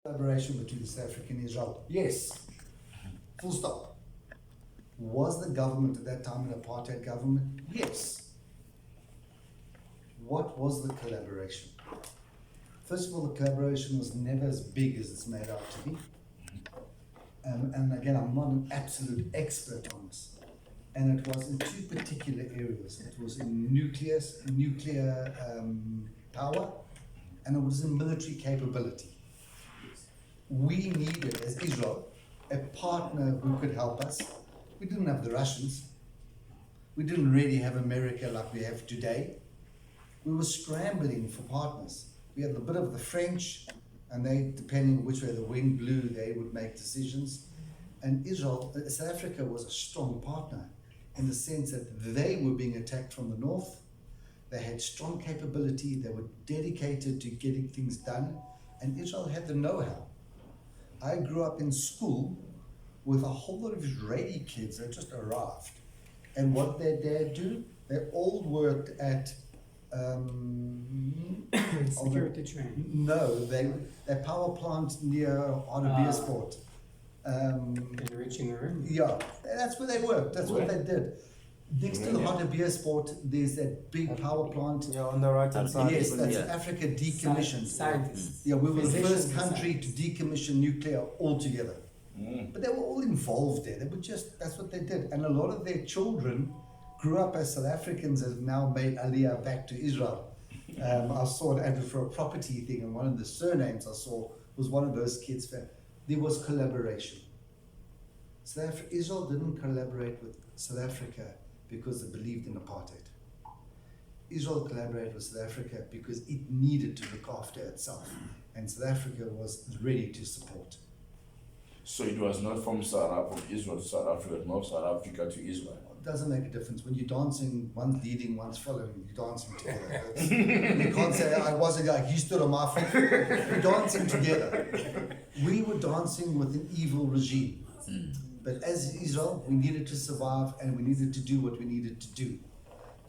Collaboration between South Africa and Israel? Yes. Full stop. Was the government at that time an apartheid government? Yes. What was the collaboration? First of all, the collaboration was never as big as it's made out to be. And again, I'm not an absolute expert on this. And it was in two particular areas. It was in nuclear power, and it was in military capability. We needed, as Israel, a partner who could help us. We didn't have the Russians. We didn't really have America like we have today. We were scrambling for partners. We had a bit of the French, and they, depending on which way the wind blew, they would make decisions. And Israel, South Africa was a strong partner in the sense that they were being attacked from the north. They had strong capability. They were dedicated to getting things done. And Israel had the know-how. I grew up in school with a whole lot of Israeli kids that just arrived. And what did their dad do? They all worked at security training. No, their power plant near Hardebeesport. Enriching the room. Yeah, that's where they worked. That's what they did. Next to the Hardebeesport, there's that big power plant. Yeah, on the right hand side. Yes, that's Africa decommissioned. Scientists. Yeah, we were the Physicians first and country to decommission nuclear altogether. Mm. But they were all involved there. They were just, that's what they did. And a lot of their children grew up as South Africans and have now made Aliyah back to Israel. I saw an advert for a property thing, and one of the surnames I saw was one of those kids. There was collaboration. Israel didn't collaborate with South Africa because they believed in apartheid. Israel collaborated with South Africa because it needed to look after itself, and South Africa was ready to support. So it was not from Israel to South Africa, not South Africa to Israel. It doesn't make a difference. When you're dancing, one's leading, one's following, you're dancing together. You can't say, I wasn't like, he stood on my feet. We're dancing together. We were dancing with an evil regime. But as Israel, we needed to survive, and we needed to do what we needed to do.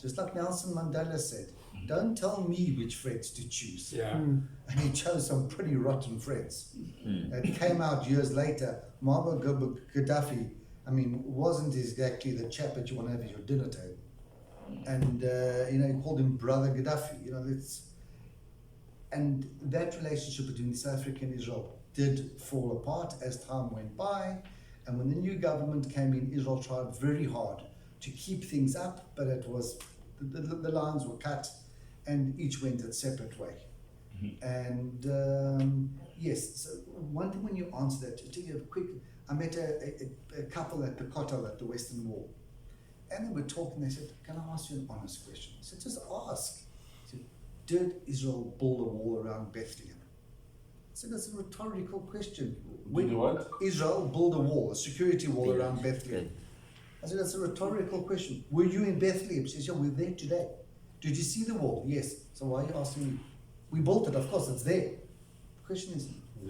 Just like Nelson Mandela said, don't tell me which friends to choose. Yeah. And he chose some pretty rotten friends. It came out years later, Muammar Gaddafi, I mean, wasn't exactly the chap that you want to have at your dinner table. And, he called him Brother Gaddafi. And that relationship between South Africa and Israel did fall apart as time went by. And when the new government came in, Israel tried very hard to keep things up, but it was, the lines were cut, and each went its separate way. And yes, so one thing when you answer that, to give you a quick, I met a couple at the Kotel at the Western Wall, and they were talking. They said, "Can I ask you an honest question?" I said, "Just ask." I said, "Did Israel build a wall around Bethlehem?" I said, "That's a rhetorical question." Did what? Israel build a wall, a security wall around Bethlehem. I said, "That's a rhetorical question. Were you in Bethlehem?" She says, "Yeah, we're there today." "Did you see the wall?" "Yes." "So why are you asking me?" "We built it, of course, it's there." The question is,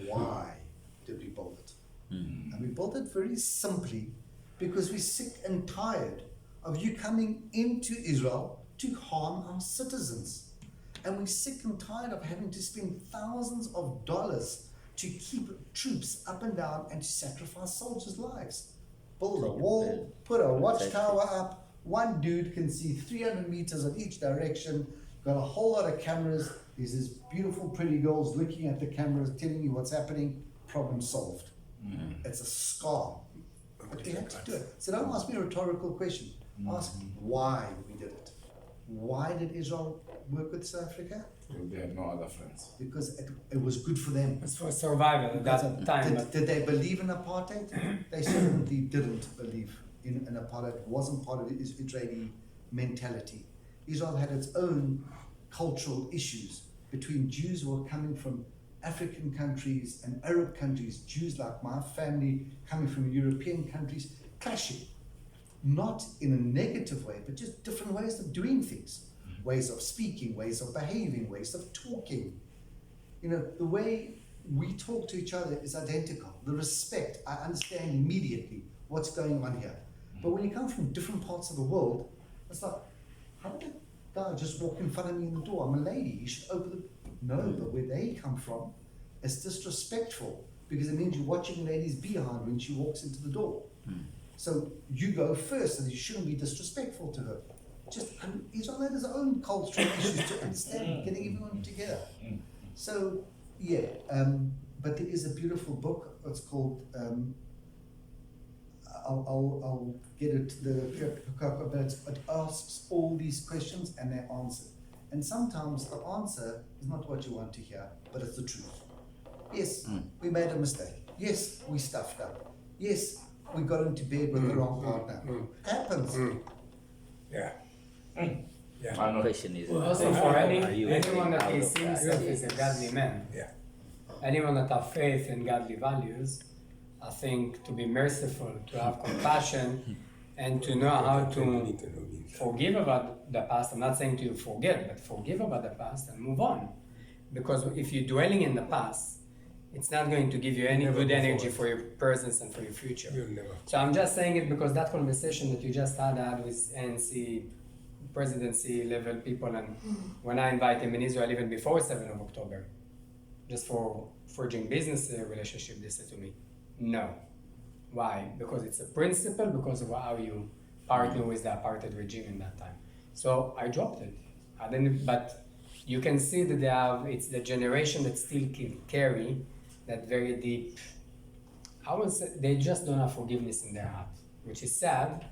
why did we build it? And we built it very simply because we're sick and tired of you coming into Israel to harm our citizens. And we're sick and tired of having to spend thousands of dollars to keep troops up and down and to sacrifice soldiers' lives. Build a wall, put a watchtower up, one dude can see 300 meters in each direction, got a whole lot of cameras, there's these beautiful pretty girls looking at the cameras, telling you what's happening, problem solved. It's a scam. But we had to do it. So don't ask me a rhetorical question. Ask why we did it. Why did Israel work with South Africa? They had no other friends. Because it was good for them. It's for survival at that time. Did they believe in apartheid? They certainly didn't believe in apartheid. It wasn't part of Israeli mentality. Israel had its own cultural issues between Jews who were coming from African countries and Arab countries, Jews like my family coming from European countries, clashing. Not in a negative way, but just different ways of doing things. Ways of speaking, ways of behaving, ways of talking. The way we talk to each other is identical. The respect, I understand immediately what's going on here. But when you come from different parts of the world, it's like, how did that guy just walk in front of me in the door? I'm a lady, you should open the... No, but where they come from, It's disrespectful because it means you're watching a lady's behind when she walks into the door. So you go first, and you shouldn't be disrespectful to her. Just each one has their own cultural issues to understand, getting everyone together. So yeah, but there is a beautiful book. It's called. I'll get it. But it asks all these questions and they're answered. And sometimes the answer is not what you want to hear, but it's the truth. Yes, we made a mistake. Yes, we stuffed up. Yes, we got into bed with the wrong partner. Happens. Yeah. Yeah. I know. Question is, Also for are anyone you that out is of seeing that? himself as a godly man, Yeah. anyone that have faith and godly values, I think to be merciful, to have compassion, and to know how to forgive about the past. I'm not saying to forget, but forgive about the past and move on. Because if you're dwelling in the past, it's not going to give you any Never good move energy forward. for your presence and for your future. You'll never. So I'm just saying it because that conversation that you just had with ANC presidency level people, and when I invite him in Israel even before 7th of October, just for forging business relationship, they said to me, no. Why? Because it's a principle, because of how you partner with the apartheid regime in that time. So I dropped it. I didn't, but you can see that they have, it's the generation that still can carry that very deep, I would say they just don't have forgiveness in their heart, which is sad,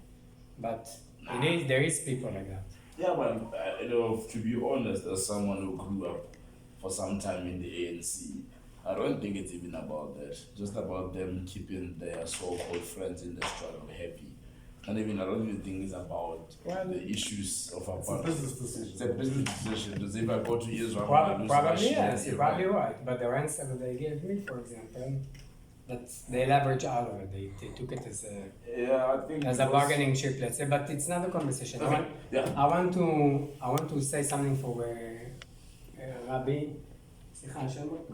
but there is people like that. Yeah, but you know, to be honest, as someone who grew up for some time in the ANC, I don't think it's even about that. Just about them keeping their so-called friends in the struggle happy. And even I don't even think it's about the issues of apartheid. business decision. It's a business decision. Because if I go to Israel, Probably, my yes, you're probably right. But the answer that they gave me, for example, that they leverage out of it. They took it as Yeah, I think a because- bargaining chip, let's say. But it's not a conversation. Okay, yeah. I want to say something for Rabbi. סליחה על שמות?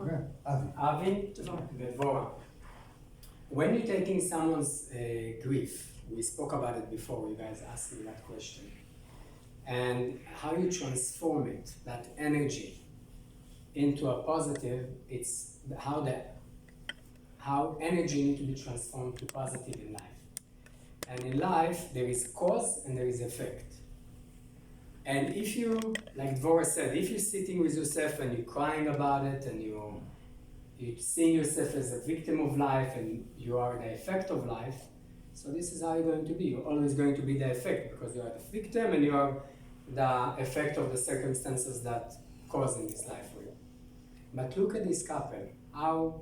Avi Vedvora. When you're taking someone's grief, we spoke about it before, you guys asked me that question, and how you transform it, that energy, into a positive, it's how energy needs to be transformed to positive in life. And in life, there is cause and there is effect. And if you, like Dvorah said, if you're sitting with yourself and you're crying about it and you're seeing yourself as a victim of life and you are the effect of life, so this is how you're going to be. You're always going to be the effect because you are the victim and you are the effect of the circumstances that causing this life for you. But look at this couple, how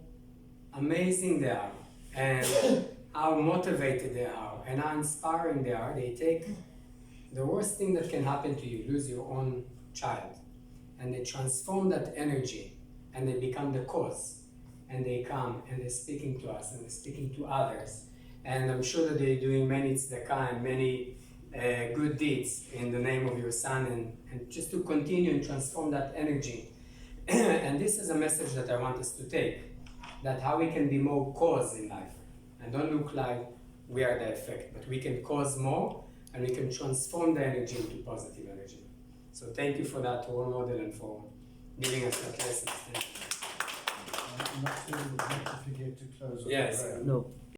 amazing they are and how motivated they are and how inspiring they are. They take the worst thing that can happen to you, lose your own child, and they transform that energy and they become the cause, and they come and they're speaking to us and they're speaking to others, and I'm sure that they're doing many tzedakah and many good deeds in the name of your son, and just to continue and transform that energy. And this is a message that I want us to take, that how we can be more cause in life and don't look like we are the effect, but we can cause more and we can transform the energy into positive energy. So thank you for that role model and for giving us that lesson. Thank you. Not to forget to close. Yes. No,